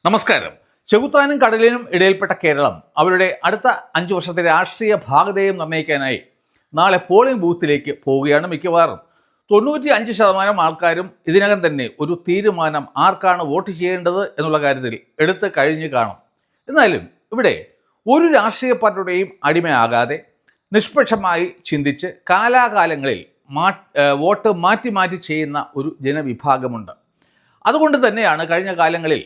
നമസ്കാരം. ചെകുത്താനും കടലിനും ഇടയിൽപ്പെട്ട കേരളം അവരുടെ അടുത്ത 5 വർഷത്തെ രാഷ്ട്രീയ ഭാഗധേയം നിർണ്ണയിക്കാനായി നാളെ പോളിംഗ് ബൂത്തിലേക്ക് പോവുകയാണ്. മിക്കവാറും 95% ആൾക്കാരും ഇതിനകം തന്നെ ഒരു തീരുമാനം ആർക്കാണ് വോട്ട് ചെയ്യേണ്ടത് എന്നുള്ള കാര്യത്തിൽ എടുത്ത് കഴിഞ്ഞ് കാണും. എന്നാലും ഇവിടെ ഒരു രാഷ്ട്രീയ പാർട്ടിയുടെയും അടിമയാകാതെ നിഷ്പക്ഷമായി ചിന്തിച്ച് കാലാകാലങ്ങളിൽ വോട്ട് മാറ്റി ചെയ്യുന്ന ഒരു ജനവിഭാഗമുണ്ട്. അതുകൊണ്ട് തന്നെയാണ് കഴിഞ്ഞ കാലങ്ങളിൽ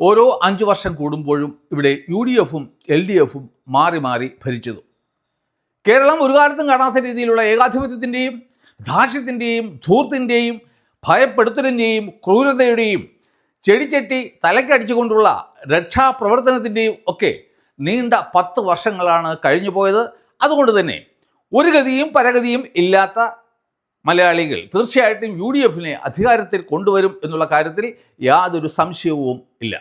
ഓരോ 5 വർഷം കൂടുമ്പോഴും ഇവിടെ UDFും LDFും മാറി ഭരിച്ചത്. കേരളം ഒരു കാലത്തും കാണാത്ത രീതിയിലുള്ള ഏകാധിപത്യത്തിൻ്റെയും ധാർഷ്ട്യത്തിൻ്റെയും ധൂർത്തിൻ്റെയും ഭയപ്പെടുത്തലിൻ്റെയും ക്രൂരതയുടെയും ചെടിച്ചട്ടി തലക്കടിച്ചുകൊണ്ടുള്ള രക്ഷാപ്രവർത്തനത്തിൻ്റെയും ഒക്കെ നീണ്ട 10 വർഷങ്ങളാണ് കഴിഞ്ഞു പോയത്. അതുകൊണ്ട് തന്നെ ഒരു ഗതിയും പരഗതിയും ഇല്ലാത്ത മലയാളികൾ തീർച്ചയായിട്ടും UDFിനെ അധികാരത്തിൽ കൊണ്ടുവരും എന്നുള്ള കാര്യത്തിൽ യാതൊരു സംശയവും ഇല്ല.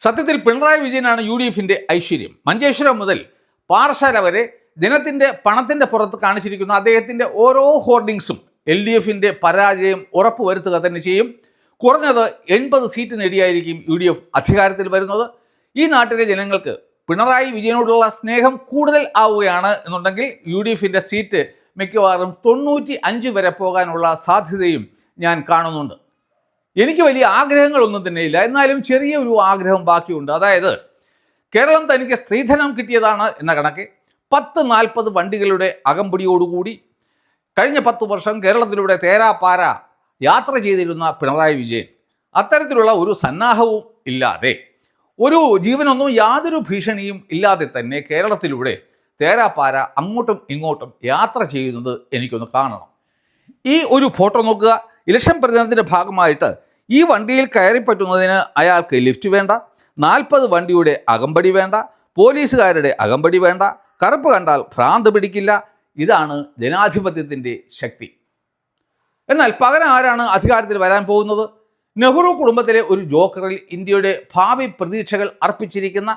സത്യത്തിൽ പിണറായി വിജയനാണ് UDFിൻ്റെ ഐശ്വര്യം. മഞ്ചേശ്വരം മുതൽ പാറശാല വരെ ജനത്തിൻ്റെ പണത്തിൻ്റെ പുറത്ത് കാണിച്ചിരിക്കുന്ന അദ്ദേഹത്തിൻ്റെ ഓരോ ഹോർഡിങ്സും LDFിൻ്റെ പരാജയം ഉറപ്പുവരുത്തുക തന്നെ ചെയ്യും. കുറഞ്ഞത് 80 സീറ്റ് നേടിയായിരിക്കും UDF അധികാരത്തിൽ വരുന്നത്. ഈ നാട്ടിലെ ജനങ്ങൾക്ക് പിണറായി വിജയനോടുള്ള സ്നേഹം കൂടുതൽ ആവുകയാണ് എന്നുണ്ടെങ്കിൽ UDFിൻ്റെ സീറ്റ് മിക്കവാറും 95 വരെ പോകാനുള്ള സാധ്യതയും ഞാൻ കാണുന്നുണ്ട്. എനിക്ക് വലിയ ആഗ്രഹങ്ങളൊന്നും തന്നെയില്ല, എന്നാലും ചെറിയ ഒരു ആഗ്രഹം ബാക്കിയുണ്ട്. അതായത് കേരളം തനിക്ക് സ്ത്രീധനം കിട്ടിയതാണ് എന്ന കണക്ക് 10-40 വണ്ടികളുടെ അകമ്പടിയോടുകൂടി കഴിഞ്ഞ 10 വർഷം കേരളത്തിലൂടെ തേരാപ്പാര യാത്ര ചെയ്തിരുന്ന പിണറായി വിജയൻ അത്തരത്തിലുള്ള ഒരു സന്നാഹവും ഇല്ലാതെ ഒരു ജീവനൊന്നും യാതൊരു ഭീഷണിയും ഇല്ലാതെ തന്നെ കേരളത്തിലൂടെ തേരാപ്പാര അങ്ങോട്ടും ഇങ്ങോട്ടും യാത്ര ചെയ്യുന്നത് എനിക്കൊന്ന് കാണണം. ഈ ഒരു ഫോട്ടോ നോക്കുക. ഇലക്ഷൻ പ്രചരണത്തിൻ്റെ ഭാഗമായിട്ട് ഈ വണ്ടിയിൽ കയറി പറ്റുന്നതിന് അയാൾക്ക് ലിഫ്റ്റ് വേണ്ട, 40 വണ്ടിയുടെ അകമ്പടി വേണ്ട, പോലീസുകാരുടെ അകമ്പടി വേണ്ട, കറുപ്പ് കണ്ടാൽ ഭ്രാന്ത് പിടിക്കില്ല. ഇതാണ് ജനാധിപത്യത്തിൻ്റെ ശക്തി. എന്നാൽ പകരം ആരാണ് അധികാരത്തിൽ വരാൻ പോകുന്നത്? നെഹ്റു കുടുംബത്തിലെ ഒരു ജോക്കറിൽ ഇന്ത്യയുടെ ഭാവി പ്രതീക്ഷകൾ അർപ്പിച്ചിരിക്കുന്ന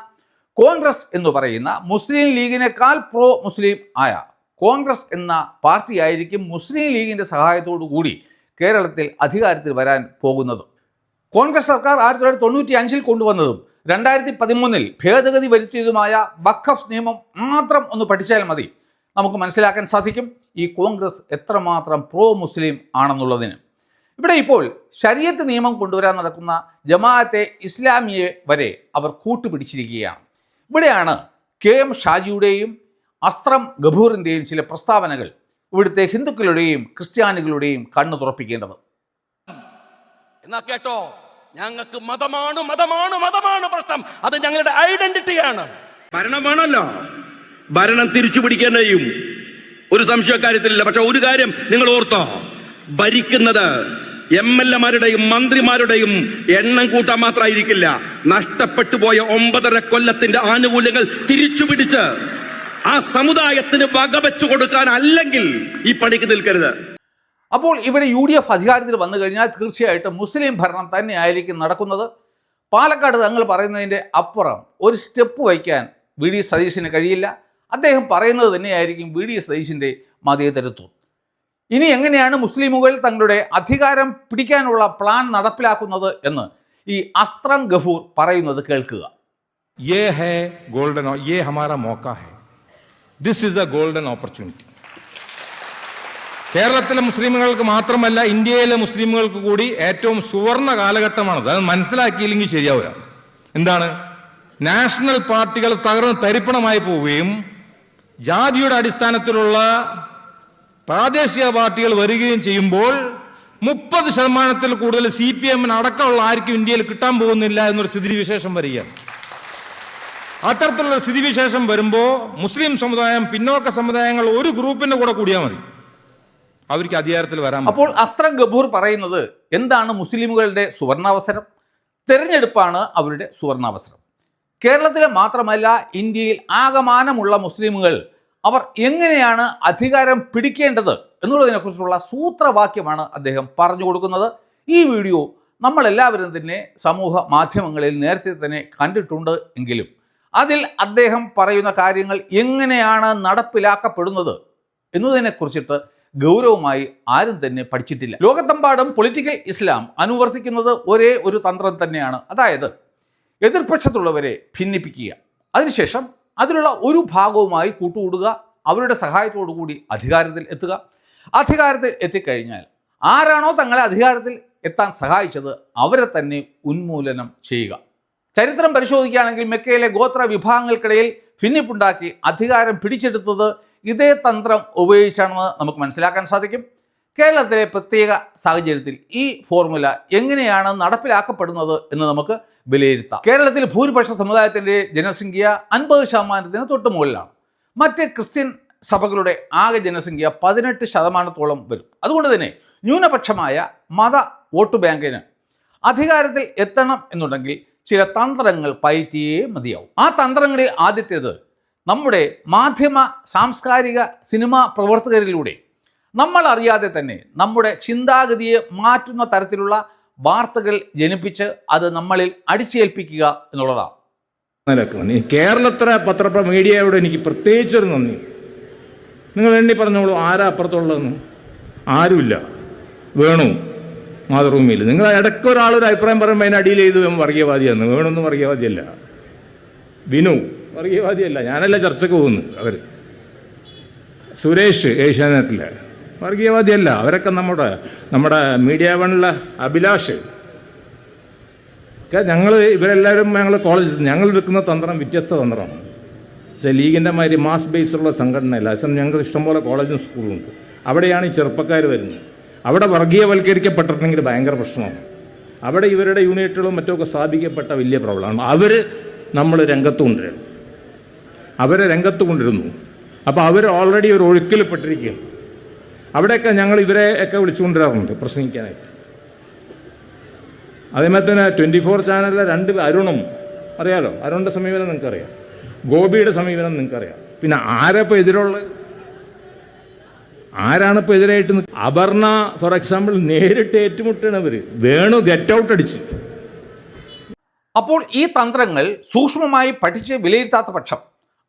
കോൺഗ്രസ് എന്ന് പറയുന്ന മുസ്ലിം ലീഗിനേക്കാൾ പ്രോ മുസ്ലിം ആയ കോൺഗ്രസ് എന്ന പാർട്ടിയായിരിക്കും മുസ്ലിം ലീഗിൻ്റെ സഹായത്തോടു കൂടി കേരളത്തിൽ അധികാരത്തിൽ വരാൻ പോകുന്നത്. കോൺഗ്രസ് സർക്കാർ 1995 കൊണ്ടുവന്നതും 2013 ഭേദഗതി വരുത്തിയതുമായ വഖഫ് നിയമം മാത്രം ഒന്ന് പഠിച്ചാൽ മതി, നമുക്ക് മനസ്സിലാക്കാൻ സാധിക്കും ഈ കോൺഗ്രസ് എത്രമാത്രം പ്രോ മുസ്ലിം ആണെന്നുള്ളതിന്. ഇവിടെ ഇപ്പോൾ ശരീഅത്ത് നിയമം കൊണ്ടുവരാൻ നടക്കുന്ന ജമാഅത്തെ ഇസ്ലാമിയെ വരെ അവർ കൂട്ടുപിടിച്ചിരിക്കുകയാണ്. ഇവിടെയാണ് KM ഷാജിയുടെയും അസ്ത്രം ഗഫൂറിൻ്റെയും ചില പ്രസ്താവനകൾ ഇവിടുത്തെ ഹിന്ദുക്കളുടെയും ക്രിസ്ത്യാനികളുടെയും കണ്ണു തുറപ്പിക്കേണ്ടത്. എന്നാ കേട്ടോ, ഞങ്ങൾക്ക് മതമാണ് പ്രശ്നം, അത് ഞങ്ങളുടെ ഐഡന്റിറ്റിയാണ്. ഭരണം വേണമല്ലോ, ഭരണം തിരിച്ചു പിടിക്കാൻ കഴിയും, ഒരു സംശയക്കാര്യത്തിലില്ല. പക്ഷെ ഒരു കാര്യം നിങ്ങൾ ഓർത്തോ, ഭരിക്കുന്നത് MLA-മാരുടെയും മന്ത്രിമാരുടെയും എണ്ണം കൂട്ടാൻ മാത്രമായിരിക്കില്ല, നഷ്ടപ്പെട്ടു പോയ 9.5 കൊല്ലത്തിന്റെ ആനുകൂല്യങ്ങൾ തിരിച്ചു പിടിച്ച് ആ സമുദായത്തിന് വകവെച്ചു കൊടുക്കാൻ അല്ലെങ്കിൽ ഈ പണിക്ക് നിൽക്കരുത്. അപ്പോൾ ഇവിടെ UDF അധികാരത്തിൽ വന്നു കഴിഞ്ഞാൽ തീർച്ചയായിട്ടും മുസ്ലിം ഭരണം തന്നെയായിരിക്കും നടക്കുന്നത്. പാലക്കാട് തങ്ങൾ പറയുന്നതിൻ്റെ അപ്പുറം ഒരു സ്റ്റെപ്പ് വയ്ക്കാൻ VD സതീശന് കഴിയില്ല. അദ്ദേഹം പറയുന്നത് തന്നെയായിരിക്കും VD സതീശൻ്റെ മതേതരത്വം. ഇനി എങ്ങനെയാണ് മുസ്ലിമുകൾ തങ്ങളുടെ അധികാരം പിടിക്കാനുള്ള പ്ലാൻ നടപ്പിലാക്കുന്നത് എന്ന് ഈ അസ്ത്രം ഗഫൂർ പറയുന്നത് കേൾക്കുക. ये है गोल्डन, ये हमारा मौका है. This is a golden opportunity. കേരളത്തിലെ മുസ്ലിമുകൾക്ക് മാത്രമല്ല, ഇന്ത്യയിലെ മുസ്ലിമുകൾക്ക് കൂടി ഏറ്റവും സുവർണ കാലഘട്ടമാണത്. അത് മനസ്സിലാക്കിയില്ലെങ്കിൽ ശരിയാവില്ല. എന്താണ്? നാഷണൽ പാർട്ടികൾ തകർന്ന് തരിപ്പണമായി പോവുകയും ജാതിയുടെ അടിസ്ഥാനത്തിലുള്ള പ്രാദേശിക പാർട്ടികൾ വരികയും ചെയ്യുമ്പോൾ 30% കൂടുതൽ CPM അടക്കമുള്ള ആർക്കും ഇന്ത്യയിൽ കിട്ടാൻ പോകുന്നില്ല എന്നൊരു സ്ഥിതിവിശേഷം വരികയാണ്. അത്തരത്തിലുള്ള സ്ഥിതിവിശേഷം വരുമ്പോൾ മുസ്ലിം സമുദായം, പിന്നോക്ക സമുദായങ്ങൾ ഒരു ഗ്രൂപ്പിന്റെ കൂടെ കൂടിയാൽ മതി, അവർക്ക് അധികാരത്തിൽ വരാം. അപ്പോൾ അസ്ത്രം ഗഫൂർ പറയുന്നത് എന്താണ് മുസ്ലിമുകളുടെ സുവർണാവസരം? തെരഞ്ഞെടുപ്പാണ് അവരുടെ സുവർണാവസരം. കേരളത്തിലെ മാത്രമല്ല, ഇന്ത്യയിൽ ആകമാനമുള്ള മുസ്ലിമുകൾ അവർ എങ്ങനെയാണ് അധികാരം പിടിക്കേണ്ടത് എന്നുള്ളതിനെക്കുറിച്ചുള്ള സൂത്രവാക്യമാണ് അദ്ദേഹം പറഞ്ഞു കൊടുക്കുന്നത്. ഈ വീഡിയോ നമ്മളെല്ലാവരും തന്നെ സമൂഹ മാധ്യമങ്ങളിൽ നേരത്തെ തന്നെ കണ്ടിട്ടുണ്ട് എങ്കിലും അതിൽ അദ്ദേഹം പറയുന്ന കാര്യങ്ങൾ എങ്ങനെയാണ് നടപ്പിലാക്കപ്പെടുന്നത് എന്നതിനെക്കുറിച്ചിട്ട് ഗൗരവമായി ആരും തന്നെ പഠിച്ചിട്ടില്ല. ലോകത്തെമ്പാടും പൊളിറ്റിക്കൽ ഇസ്ലാം അനുവർത്തിക്കുന്നത് ഒരേ ഒരു തന്ത്രം തന്നെയാണ്. അതായത് എതിർപക്ഷത്തുള്ളവരെ ഭിന്നിപ്പിക്കുക, അതിനുശേഷം അതിലുള്ള ഒരു ഭാഗവുമായി കൂട്ടുകൂടുക, അവരുടെ സഹായത്തോടു കൂടി അധികാരത്തിൽ എത്തുക. അധികാരത്തിൽ എത്തിക്കഴിഞ്ഞാൽ ആരാണോ തങ്ങളെ അധികാരത്തിൽ എത്താൻ സഹായിച്ചത് അവരെ തന്നെ ഉന്മൂലനം ചെയ്യുക. ചരിത്രം പരിശോധിക്കുകയാണെങ്കിൽ മെക്കയിലെ ഗോത്ര വിഭാഗങ്ങൾക്കിടയിൽ ഭിന്നിപ്പുണ്ടാക്കി അധികാരം പിടിച്ചെടുത്തത് ഇതേ തന്ത്രം ഉപയോഗിച്ചാണെന്ന് നമുക്ക് മനസ്സിലാക്കാൻ സാധിക്കും. കേരളത്തിലെ പ്രത്യേക സാഹചര്യത്തിൽ ഈ ഫോർമുല എങ്ങനെയാണ് നടപ്പിലാക്കപ്പെടുന്നത് എന്ന് നമുക്ക് വിലയിരുത്താം. കേരളത്തിൽ ഭൂരിപക്ഷ സമുദായത്തിൻ്റെ ജനസംഖ്യ 50% തൊട്ട് മുകളിലാണ്. മറ്റ് ക്രിസ്ത്യൻ സഭകളുടെ ആകെ ജനസംഖ്യ 18% വരും. അതുകൊണ്ട് തന്നെ ന്യൂനപക്ഷമായ മത വോട്ട് ബാങ്കിന് അധികാരത്തിൽ എത്തണം എന്നുണ്ടെങ്കിൽ ചില തന്ത്രങ്ങൾ പയറ്റിയേ മതിയാവും. ആ തന്ത്രങ്ങളിൽ ആദ്യത്തേത് നമ്മുടെ മാധ്യമ സാംസ്കാരിക സിനിമാ പ്രവർത്തകരിലൂടെ നമ്മൾ അറിയാതെ തന്നെ നമ്മുടെ ചിന്താഗതിയെ മാറ്റുന്ന തരത്തിലുള്ള വാർത്തകൾ ജനിപ്പിച്ച് അത് നമ്മളിൽ അടിച്ചേൽപ്പിക്കുക എന്നുള്ളതാണ്. കേരളത്തിലെ മീഡിയയോട് എനിക്ക് പ്രത്യേകിച്ചൊരു നന്ദി. നിങ്ങൾ എണ്ണി പറഞ്ഞോളൂ, ആരാ അപ്പുറത്തുള്ളതെന്ന്? ആരുമില്ല. വേണു മാതൃഭൂമിയിൽ നിങ്ങൾ ഇടയ്ക്ക് ഒരാളൊരു അഭിപ്രായം പറയുമ്പോൾ അതിന് അടിയിൽ ചെയ്തു വർഗീയവാദിയാണ്. വേണൊന്നും വർഗീയവാദിയല്ല. വിനു വർഗീയവാദിയല്ല. ഞാനല്ല ചർച്ചയ്ക്ക് പോകുന്നു. അവർ സുരേഷ് ഏഷ്യാനെറ്റിലെ വർഗീയവാദിയല്ല. അവരൊക്കെ നമ്മുടെ മീഡിയ വണിലെ അഭിലാഷ് ഇവരെല്ലാവരും ഞങ്ങൾ എടുക്കുന്ന തന്ത്രം വ്യത്യസ്ത തന്ത്രമാണ്. പക്ഷേ ലീഗിൻ്റെ മാതിരി മാസ് ബേസുള്ള സംഘടനയല്ല. പക്ഷേ ഞങ്ങൾ ഇഷ്ടംപോലെ കോളേജും സ്കൂളും ഉണ്ട്. അവിടെയാണ് ഈ ചെറുപ്പക്കാർ വരുന്നത്. അവിടെ വർഗീയവൽക്കരിക്കപ്പെട്ടിട്ടുണ്ടെങ്കിൽ ഭയങ്കര പ്രശ്നമാണ്. അവിടെ ഇവരുടെ യൂണിറ്റുകളും മറ്റുമൊക്കെ സ്ഥാപിക്കപ്പെട്ട വലിയ പ്രോബ്ലമാണ്. നമ്മൾ രംഗത്ത് കൊണ്ടുവരുന്നു. അവരെ രംഗത്ത് കൊണ്ടിരുന്നു. അപ്പോൾ അവർ ഓൾറെഡി ഒരു ഒഴുക്കിൽപ്പെട്ടിരിക്കുകയാണ്. അവിടെയൊക്കെ ഞങ്ങൾ ഇവരെ ഒക്കെ വിളിച്ചുകൊണ്ടിരാറുണ്ട് പ്രസംഗിക്കാനായിട്ട്. അതേമാതിരി തന്നെ 24 ചാനലിലെ 2 അരുണും അറിയാലോ. അരുണിൻ്റെ സമീപനം നിങ്ങൾക്കറിയാം. ഗോപിയുടെ സമീപനം നിങ്ങൾക്കറിയാം. പിന്നെ ആരപ്പോൾ എതിരുള്ളത്? ആരാണിപ്പോൾ എതിരായിട്ട്? അപർണ ഫോർ എക്സാമ്പിൾ നേരിട്ട് ഏറ്റുമുട്ടണവർ വേണു ഗെറ്റ് ഔട്ട് അടിച്ചു. അപ്പോൾ ഈ തന്ത്രങ്ങൾ സൂക്ഷ്മമായി പഠിച്ച് വിലയിരുത്താത്ത പക്ഷം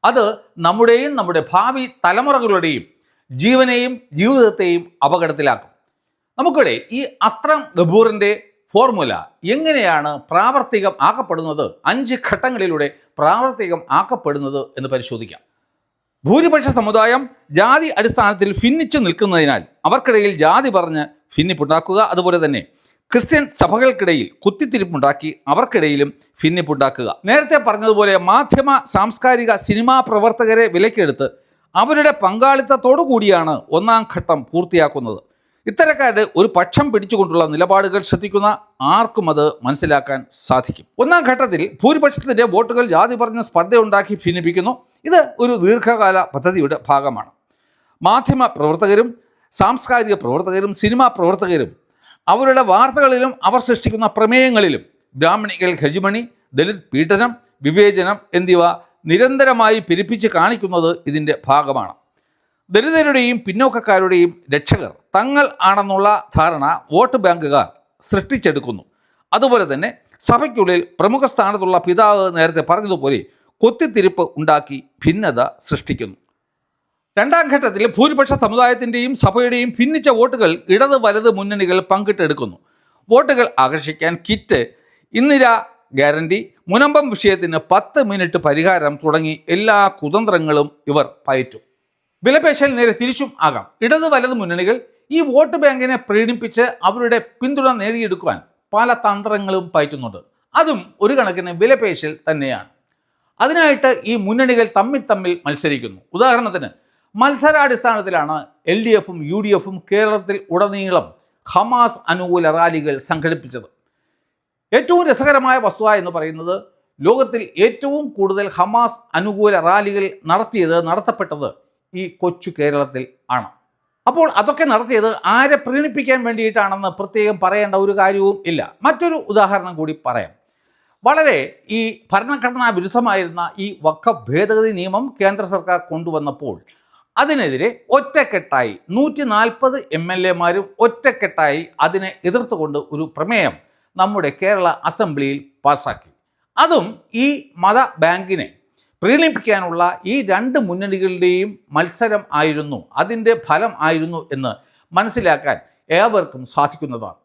അത് നമ്മുടെയും നമ്മുടെ ഭാവി തലമുറകളുടെയും ജീവനെയും ജീവിതത്തെയും അപകടത്തിലാക്കും. നമുക്കിവിടെ ഈ അസ്ത്രം ഗബൂറിൻ്റെ ഫോർമുല എങ്ങനെയാണ് പ്രാവർത്തികം ആക്കപ്പെടുന്നത്, 5 ഘട്ടങ്ങളിലൂടെ പ്രാവർത്തികം ആക്കപ്പെടുന്നത് എന്ന് പരിശോധിക്കാം. ഭൂരിപക്ഷ സമുദായം ജാതി അടിസ്ഥാനത്തിൽ ഭിന്നിച്ചു നിൽക്കുന്നതിനാൽ അവർക്കിടയിൽ ജാതി പറഞ്ഞ് ഭിന്നിപ്പുണ്ടാക്കുക. അതുപോലെ തന്നെ ക്രിസ്ത്യൻ സഭകൾക്കിടയിൽ കുത്തിത്തിരിപ്പുണ്ടാക്കി അവർക്കിടയിലും ഭിന്നിപ്പുണ്ടാക്കുക. നേരത്തെ പറഞ്ഞതുപോലെ മാധ്യമ സാംസ്കാരിക സിനിമാ പ്രവർത്തകരെ വിലക്കെടുത്ത് അവരുടെ പങ്കാളിത്തത്തോടു കൂടിയാണ് 1ാം ഘട്ടം പൂർത്തിയാക്കുന്നത്. ഇത്തരക്കാരുടെ ഒരു പക്ഷം പിടിച്ചുകൊണ്ടുള്ള നിലപാടുകൾ ശ്രദ്ധിക്കുന്ന ആർക്കും അത് മനസ്സിലാക്കാൻ സാധിക്കും. 1ാം ഘട്ടത്തിൽ ഭൂരിപക്ഷത്തിൻ്റെ വോട്ടുകൾ ജാതി പറഞ്ഞ് സ്പർദ്ധയുണ്ടാക്കി ഭിന്നിപ്പിക്കുന്നു. ഇത് ഒരു ദീർഘകാല പദ്ധതിയുടെ ഭാഗമാണ്. മാധ്യമ പ്രവർത്തകരും സാംസ്കാരിക പ്രവർത്തകരും സിനിമാ പ്രവർത്തകരും അവരുടെ വാർത്തകളിലും അവർ സൃഷ്ടിക്കുന്ന പ്രമേയങ്ങളിലും ബ്രാഹ്മണികൾ ഹെജുമണി, ദലിത് പീഡനം, വിവേചനം എന്നിവ നിരന്തരമായി പെരുപ്പിച്ച് കാണിക്കുന്നത് ഇതിൻ്റെ ഭാഗമാണ്. ദലിതരുടെയും പിന്നോക്കക്കാരുടെയും രക്ഷകർ തങ്ങൾ ആണെന്നുള്ള ധാരണ വോട്ട് ബാങ്കുകാർ സൃഷ്ടിച്ചെടുക്കുന്നു. അതുപോലെ തന്നെ സഭയ്ക്കുള്ളിൽ പ്രമുഖ സ്ഥാനത്തുള്ള പിതാവ് നേരത്തെ പറഞ്ഞതുപോലെ കൊത്തിത്തിരിപ്പ് ഉണ്ടാക്കി ഭിന്നത സൃഷ്ടിക്കുന്നു. 2ാം ഘട്ടത്തിൽ ഭൂരിപക്ഷ സമുദായത്തിൻ്റെയും സഭയുടെയും ഭിന്നിച്ച വോട്ടുകൾ ഇടത് വലത് മുന്നണികൾ പങ്കിട്ടെടുക്കുന്നു. വോട്ടുകൾ ആകർഷിക്കാൻ കിറ്റ്, ഇന്ദിര ഗ്യാരണ്ടി, മുനമ്പം വിഷയത്തിന് 10 മിനിറ്റ് പരിഹാരം തുടങ്ങി എല്ലാ കുതന്ത്രങ്ങളും ഇവർ പയറ്റും. വിലപേശൽ നേരെ തിരിച്ചും ആകാം. ഇടത് വലത് മുന്നണികൾ ഈ വോട്ട് ബാങ്കിനെ പ്രീണിപ്പിച്ച് അവരുടെ പിന്തുണ നേടിയെടുക്കുവാൻ പല തന്ത്രങ്ങളും പയറ്റുന്നുണ്ട്. അതും ഒരു കണക്കിന് വിലപേശൽ തന്നെയാണ്. അതിനായിട്ട് ഈ മുന്നണികൾ തമ്മിൽ മത്സരിക്കുന്നു. ഉദാഹരണത്തിന് മത്സരാടിസ്ഥാനത്തിലാണ് LDFും UDFും കേരളത്തിൽ ഉടനീളം ഹമാസ് അനുകൂല റാലികൾ സംഘടിപ്പിച്ചത്. ഏറ്റവും രസകരമായ വസ്തുത എന്ന് പറയുന്നത് ലോകത്തിൽ ഏറ്റവും കൂടുതൽ ഹമാസ് അനുകൂല റാലികൾ നടത്തപ്പെട്ടത് ഈ കൊച്ചു കേരളത്തിൽ ആണ്. അപ്പോൾ അതൊക്കെ നടത്തിയത് ആരെ പ്രീണിപ്പിക്കാൻ വേണ്ടിയിട്ടാണെന്ന് പ്രത്യേകം പറയേണ്ട ഒരു കാര്യവും ഇല്ല. മറ്റൊരു ഉദാഹരണം കൂടി പറയാം. വളരെ ഈ ഭരണഘടനാ വിരുദ്ധമായിരുന്ന ഈ വഖഫ് ഭേദഗതി നിയമം കേന്ദ്ര സർക്കാർ കൊണ്ടുവന്നപ്പോൾ അതിനെതിരെ ഒറ്റക്കെട്ടായി 140 MLAമാരും ഒറ്റക്കെട്ടായി അതിനെ എതിർത്തുകൊണ്ട് ഒരു പ്രമേയം നമ്മുടെ കേരള അസംബ്ലിയിൽ പാസാക്കി. അതും ഈ മത ബാങ്കിനെ പ്രീണിപ്പിക്കാനുള്ള ഈ 2 മുന്നണികളുടെയും മത്സരം ആയിരുന്നു, അതിൻ്റെ ഫലം ആയിരുന്നു എന്ന് മനസ്സിലാക്കാൻ ഏവർക്കും സാധിക്കുന്നതാണ്.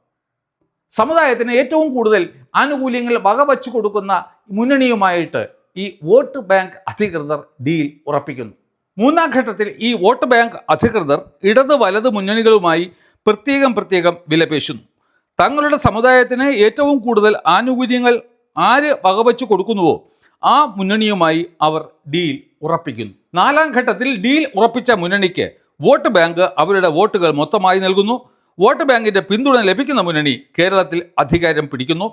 സമുദായത്തിന് ഏറ്റവും കൂടുതൽ ആനുകൂല്യങ്ങൾ വകവച്ചു കൊടുക്കുന്ന മുന്നണിയുമായിട്ട് ഈ വോട്ട് ബാങ്ക് അധികൃതർ ഡീൽ ഉറപ്പിക്കുന്നു. മൂന്നാം ഘട്ടത്തിൽ ഈ വോട്ട് ബാങ്ക് അധികൃതർ ഇടത് വലത് മുന്നണികളുമായി പ്രത്യേകം വിലപേശുന്നു. തങ്ങളുടെ സമുദായത്തിന് ഏറ്റവും കൂടുതൽ ആനുകൂല്യങ്ങൾ ആര് വകവച്ചു കൊടുക്കുന്നുവോ ആ മുന്നണിയുമായി അവർ ഡീൽ ഉറപ്പിക്കുന്നു. നാലാം ഘട്ടത്തിൽ ഡീൽ ഉറപ്പിച്ച മുന്നണിക്ക് വോട്ട് ബാങ്ക് അവരുടെ വോട്ടുകൾ മൊത്തമായി നൽകുന്നു. വോട്ട് ബാങ്കിൻ്റെ പിന്തുണ ലഭിക്കുന്ന മുന്നണി കേരളത്തിൽ അധികാരം പിടിക്കുന്നു.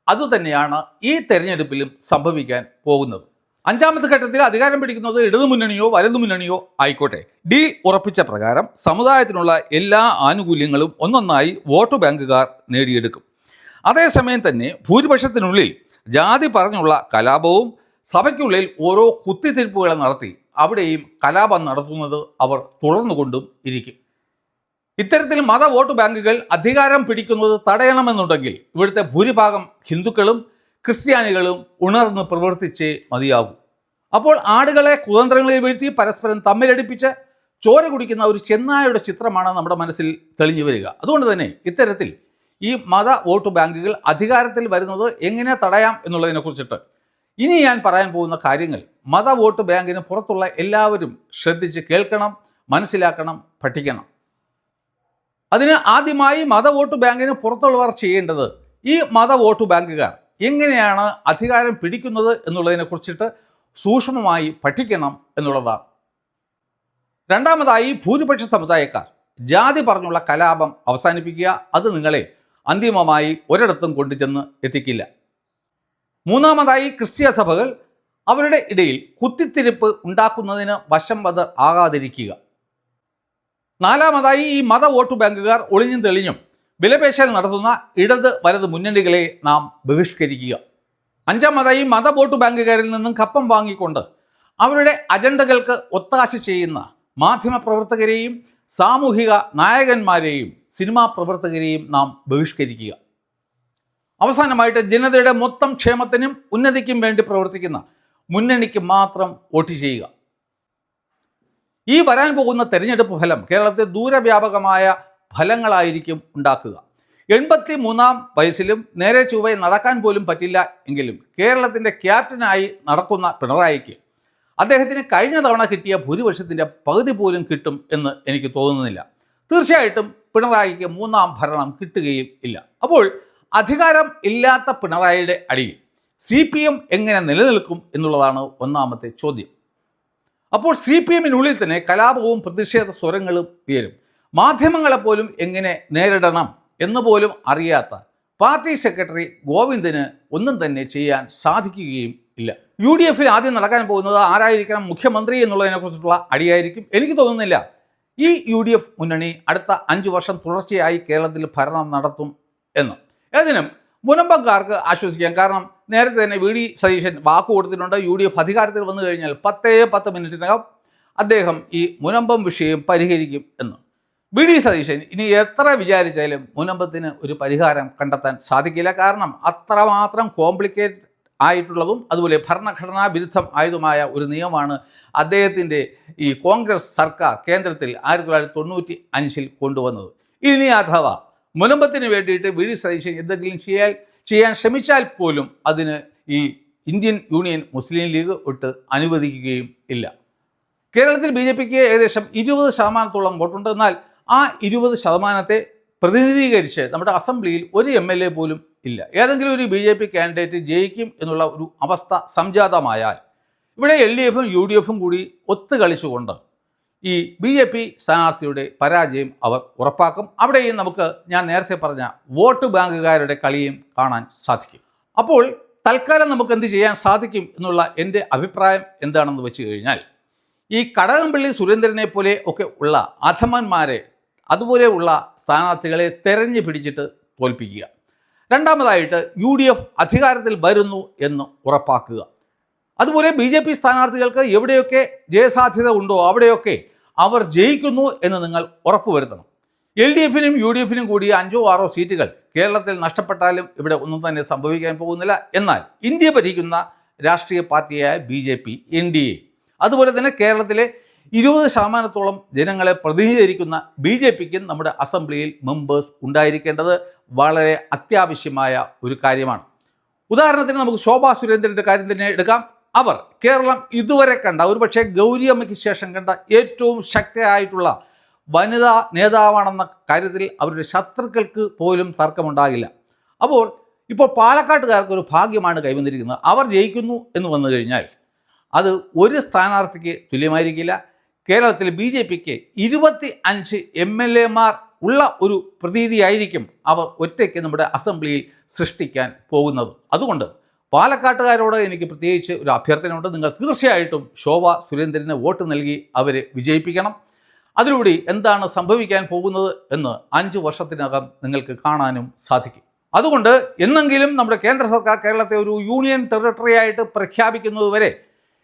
അതുതന്നെയാണ് ഈ തെരഞ്ഞെടുപ്പിലും സംഭവിക്കാൻ പോകുന്നത്. അഞ്ചാമത്തെ ഘട്ടത്തിൽ അധികാരം പിടിക്കുന്നത് ഇടതു മുന്നണിയോ വലതു മുന്നണിയോ ആയിക്കോട്ടെ, ഡീൽ ഉറപ്പിച്ച പ്രകാരം സമുദായത്തിനുള്ള എല്ലാ ആനുകൂല്യങ്ങളും ഒന്നൊന്നായി വോട്ട് ബാങ്കുകാർ നേടിയെടുക്കും. അതേസമയം തന്നെ ഭൂരിപക്ഷത്തിനുള്ളിൽ ജാതി പറഞ്ഞുള്ള കലാപവും സഭയ്ക്കുള്ളിൽ ഓരോ കുത്തിത്തിരിപ്പുകളെ നടത്തി അവിടെയും കലാപം നടത്തുന്നത് അവർ തുടർന്നുകൊണ്ടും ഇരിക്കും. ഇത്തരത്തിൽ മത വോട്ട് ബാങ്കുകൾ അധികാരം പിടിക്കുന്നത് തടയണമെന്നുണ്ടെങ്കിൽ ഇവിടുത്തെ ഭൂരിഭാഗം ഹിന്ദുക്കളും ക്രിസ്ത്യാനികളും ഉണർന്ന് പ്രവർത്തിച്ചേ മതിയാകൂ. അപ്പോൾ ആടുകളെ കുതന്ത്രങ്ങളിൽ വീഴ്ത്തി പരസ്പരം തമ്മിലടിപ്പിച്ച് ചോര കുടിക്കുന്ന ഒരു ചെന്നായയുടെ ചിത്രമാണ് നമ്മുടെ മനസ്സിൽ തെളിഞ്ഞു വരിക. അതുകൊണ്ട് തന്നെ ഇത്തരത്തിൽ ഈ മത വോട്ട് ബാങ്കുകൾ അധികാരത്തിൽ വരുന്നത് എങ്ങനെ തടയാം എന്നുള്ളതിനെക്കുറിച്ചിട്ട് ഇനി ഞാൻ പറയാൻ പോകുന്ന കാര്യങ്ങൾ മത വോട്ട് ബാങ്കിന് പുറത്തുള്ള എല്ലാവരും ശ്രദ്ധിച്ച് കേൾക്കണം, മനസ്സിലാക്കണം, പഠിക്കണം. അതിന് ആദ്യമായി മത വോട്ട് ബാങ്കിന് പുറത്തുള്ളവർ ചെയ്യേണ്ടത് ഈ മത വോട്ട് ബാങ്കുകാർ എങ്ങനെയാണ് അധികാരം പിടിക്കുന്നത് എന്നുള്ളതിനെക്കുറിച്ചിട്ട് സൂക്ഷ്മമായി പഠിക്കണം എന്നുള്ളതാണ്. രണ്ടാമതായി ഭൂരിപക്ഷ സമുദായക്കാർ ജാതി പറഞ്ഞുള്ള കലാപം അവസാനിപ്പിക്കുക. അത് നിങ്ങളെ അന്തിമമായി ഒരിടത്തും കൊണ്ടുചെന്ന് എത്തിക്കില്ല. മൂന്നാമതായി ക്രിസ്തീയ സഭകൾ അവരുടെ ഇടയിൽ കുത്തിത്തിരിപ്പ് ഉണ്ടാക്കുന്നതിന് വശംവദർ ആകാതിരിക്കുക. നാലാമതായി ഈ മത വോട്ട് ബാങ്കുകാർ ഒളിഞ്ഞും തെളിഞ്ഞും വിലപേശൽ നടത്തുന്ന ഇടത് വലത് മുന്നണികളെ നാം ബഹിഷ്കരിക്കുക. അഞ്ചാമതായി മത വോട്ട് ബാങ്കുകാരിൽ നിന്നും കപ്പം വാങ്ങിക്കൊണ്ട് അവരുടെ അജണ്ടകൾക്ക് ഒത്താശ ചെയ്യുന്ന മാധ്യമപ്രവർത്തകരെയും സാമൂഹിക നായകന്മാരെയും സിനിമാ പ്രവർത്തകരെയും നാം ബഹിഷ്കരിക്കുക. അവസാനമായിട്ട് ജനതയുടെ മൊത്തം ക്ഷേമത്തിനും ഉന്നതിക്കും വേണ്ടി പ്രവർത്തിക്കുന്ന മുന്നണിക്ക് മാത്രം വോട്ട് ചെയ്യുക. ഈ വരാൻ പോകുന്ന തെരഞ്ഞെടുപ്പ് ഫലം കേരളത്തിൽ ദൂരവ്യാപകമായ ഫലങ്ങളായിരിക്കും ഉണ്ടാക്കുക. 83-ാം വയസ്സിലും നേരെ ചൊവ്വേ നടക്കാൻ പോലും പറ്റില്ല എങ്കിലും കേരളത്തിൻ്റെ ക്യാപ്റ്റനായി നടക്കുന്ന പിണറായിക്ക് അദ്ദേഹത്തിന് കഴിഞ്ഞ തവണ കിട്ടിയ ഭൂരിപക്ഷത്തിൻ്റെ പകുതി പോലും കിട്ടും എന്ന് എനിക്ക് തോന്നുന്നില്ല. തീർച്ചയായിട്ടും പിണറായിക്ക് മൂന്നാം ഭരണം കിട്ടുകയും ഇല്ല. അപ്പോൾ അധികാരം ഇല്ലാത്ത പിണറായിയുടെ അടിയിൽ CPM എങ്ങനെ നിലനിൽക്കും എന്നുള്ളതാണ് ഒന്നാമത്തെ ചോദ്യം. അപ്പോൾ CPMനുള്ളിൽ തന്നെ കലാപവും പ്രതിഷേധ സ്വരങ്ങളും ഉയരും. മാധ്യമങ്ങളെപ്പോലും എങ്ങനെ നേരിടണം എന്ന് പോലും അറിയാത്ത പാർട്ടി സെക്രട്ടറി ഗോവിന്ദന് ഒന്നും തന്നെ ചെയ്യാൻ സാധിക്കുകയും ഇല്ല. UDFൽ ആദ്യം നടക്കാൻ പോകുന്നത് ആരായിരിക്കണം മുഖ്യമന്ത്രി എന്നുള്ളതിനെക്കുറിച്ചിട്ടുള്ള അടിയായിരിക്കും. എനിക്ക് തോന്നുന്നില്ല ഈ UDF മുന്നണി അടുത്ത 5 വർഷം തുടർച്ചയായി കേരളത്തിൽ ഭരണം നടത്തും എന്ന്. ഏതിനും മുനമ്പംകാർക്ക് ആശ്വസിക്കാം. കാരണം നേരത്തെ തന്നെ VD സതീശൻ വാക്ക് കൊടുത്തിട്ടുണ്ട്, UDF അധികാരത്തിൽ വന്നു കഴിഞ്ഞാൽ 10 മിനിറ്റിനകം അദ്ദേഹം ഈ മുനമ്പം വിഷയം പരിഹരിക്കും എന്ന്. VD സതീശൻ ഇനി എത്ര വിചാരിച്ചാലും മുനമ്പത്തിന് ഒരു പരിഹാരം കണ്ടെത്താൻ സാധിക്കില്ല. കാരണം അത്രമാത്രം കോംപ്ലിക്കേറ്റ് ആയിട്ടുള്ളതും അതുപോലെ ഭരണഘടനാ വിരുദ്ധം ആയതുമായ ഒരു നിയമമാണ് അദ്ദേഹത്തിൻ്റെ ഈ കോൺഗ്രസ് സർക്കാർ കേന്ദ്രത്തിൽ 1995-ൽ കൊണ്ടുവന്നത്. ഇനി അഥവാ മുനമ്പത്തിന് വേണ്ടിയിട്ട് VD സതീശൻ എന്തെങ്കിലും ചെയ്യാൻ ശ്രമിച്ചാൽ പോലും അതിന് ഈ ഇന്ത്യൻ യൂണിയൻ മുസ്ലിം ലീഗ് ഒട്ട് അനുവദിക്കുകയും ഇല്ല. കേരളത്തിൽ BJPക്ക് ഏകദേശം 20% വോട്ടുണ്ട്. എന്നാൽ ആ 20% പ്രതിനിധീകരിച്ച് നമ്മുടെ അസംബ്ലിയിൽ ഒരു MLA പോലും ഇല്ല. ഏതെങ്കിലും ഒരു BJP കാൻഡിഡേറ്റ് ജയിക്കും എന്നുള്ള ഒരു അവസ്ഥ സംജാതമായാൽ ഇവിടെ LDFും UDFും കൂടി ഒത്തുകളിച്ചുകൊണ്ട് ഈ BJP സ്ഥാനാർത്ഥിയുടെ പരാജയം അവർ ഉറപ്പാക്കും. അവിടെയും നമുക്ക് ഞാൻ നേരത്തെ പറഞ്ഞ വോട്ട് ബാങ്കുകാരുടെ കളിയും കാണാൻ സാധിക്കും. അപ്പോൾ തൽക്കാലം നമുക്ക് എന്ത് ചെയ്യാൻ സാധിക്കും എന്നുള്ള എൻ്റെ അഭിപ്രായം എന്താണെന്ന് വെച്ച് കഴിഞ്ഞാൽ ഈ കടകംപള്ളി സുരേന്ദ്രനെ പോലെ ഒക്കെ ഉള്ള അധമന്മാരെ അതുപോലെയുള്ള സ്ഥാനാർത്ഥികളെ തെരഞ്ഞു പിടിച്ചിട്ട് തോൽപ്പിക്കുക. രണ്ടാമതായിട്ട് UDF അധികാരത്തിൽ വരുന്നു എന്ന് ഉറപ്പാക്കുക. അതുപോലെ BJP സ്ഥാനാർത്ഥികൾക്ക് എവിടെയൊക്കെ ജയസാധ്യത ഉണ്ടോ അവിടെയൊക്കെ അവർ ജയിക്കുന്നു എന്ന് നിങ്ങൾ ഉറപ്പുവരുത്തണം. LDFനും UDFനും കൂടി 5-6 സീറ്റുകൾ കേരളത്തിൽ നഷ്ടപ്പെട്ടാലും ഇവിടെ ഒന്നും തന്നെ സംഭവിക്കാൻ പോകുന്നില്ല. എന്നാൽ ഇന്ത്യ ഭരിക്കുന്ന രാഷ്ട്രീയ പാർട്ടിയായ BJP, NDA, അതുപോലെ തന്നെ കേരളത്തിലെ 20% ജനങ്ങളെ പ്രതിനിധീകരിക്കുന്ന BJPക്കും നമ്മുടെ അസംബ്ലിയിൽ മെമ്പേഴ്സ് ഉണ്ടായിരിക്കേണ്ടത് വളരെ അത്യാവശ്യമായ ഒരു കാര്യമാണ്. ഉദാഹരണത്തിന് നമുക്ക് ശോഭാ സുരേന്ദ്രൻ്റെ കാര്യം തന്നെ എടുക്കാം. അവർ കേരളം ഇതുവരെ കണ്ട, ഒരുപക്ഷെ ഗൗരിയമ്മയ്ക്ക് ശേഷം കണ്ട ഏറ്റവും ശക്തയായിട്ടുള്ള വനിതാ നേതാവാണെന്ന കാര്യത്തിൽ അവരുടെ ശത്രുക്കൾക്ക് പോലും തർക്കമുണ്ടാകില്ല. അപ്പോൾ ഇപ്പോൾ പാലക്കാട്ടുകാർക്കൊരു ഭാഗ്യമാണ് കൈവന്നിരിക്കുന്നത്. അവർ ജയിക്കുന്നു എന്ന് വന്നു കഴിഞ്ഞാൽ അത് ഒരു സ്ഥാനാർത്ഥിക്ക് തുല്യമായിരിക്കില്ല. കേരളത്തിൽ BJPക്ക് 25 MLAമാർ ഉള്ള ഒരു പ്രതീതിയായിരിക്കും അവർ ഒറ്റയ്ക്ക് നമ്മുടെ അസംബ്ലിയിൽ സൃഷ്ടിക്കാൻ പോകുന്നത്. അതുകൊണ്ട് പാലക്കാട്ടുകാരോട് എനിക്ക് പ്രത്യേകിച്ച് ഒരു അഭ്യർത്ഥനയുണ്ട്. നിങ്ങൾ തീർച്ചയായിട്ടും ശോഭാ സുരേന്ദ്രന് വോട്ട് നൽകി അവരെ വിജയിപ്പിക്കണം. അതിലൂടെ എന്താണ് സംഭവിക്കാൻ പോകുന്നത് എന്ന് 5 വർഷത്തിനകം നിങ്ങൾക്ക് കാണാനും സാധിക്കും. അതുകൊണ്ട് എന്നെങ്കിലും നമ്മുടെ കേന്ദ്ര സർക്കാർ കേരളത്തെ ഒരു യൂണിയൻ ടെറിട്ടറി ആയിട്ട് പ്രഖ്യാപിക്കുന്നതുവരെ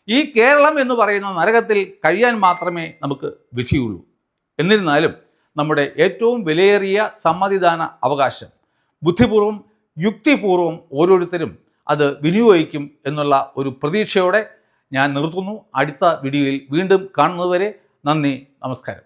ഈ കേരളം എന്ന് പറയുന്ന നരകത്തിൽ കഴിയാൻ മാത്രമേ നമുക്ക് വിധിയുള്ളൂ. എന്നിരുന്നാലും നമ്മുടെ ഏറ്റവും വിലയേറിയ സമ്മതിദാന അവകാശം ബുദ്ധിപൂർവ്വം യുക്തിപൂർവ്വം ഓരോരുത്തരും അത് വിനിയോഗിക്കും എന്നുള്ള ഒരു പ്രതീക്ഷയോടെ ഞാൻ നിർത്തുന്നു. അടുത്ത വീഡിയോയിൽ വീണ്ടും കാണുന്നതുവരെ നന്ദി, നമസ്കാരം.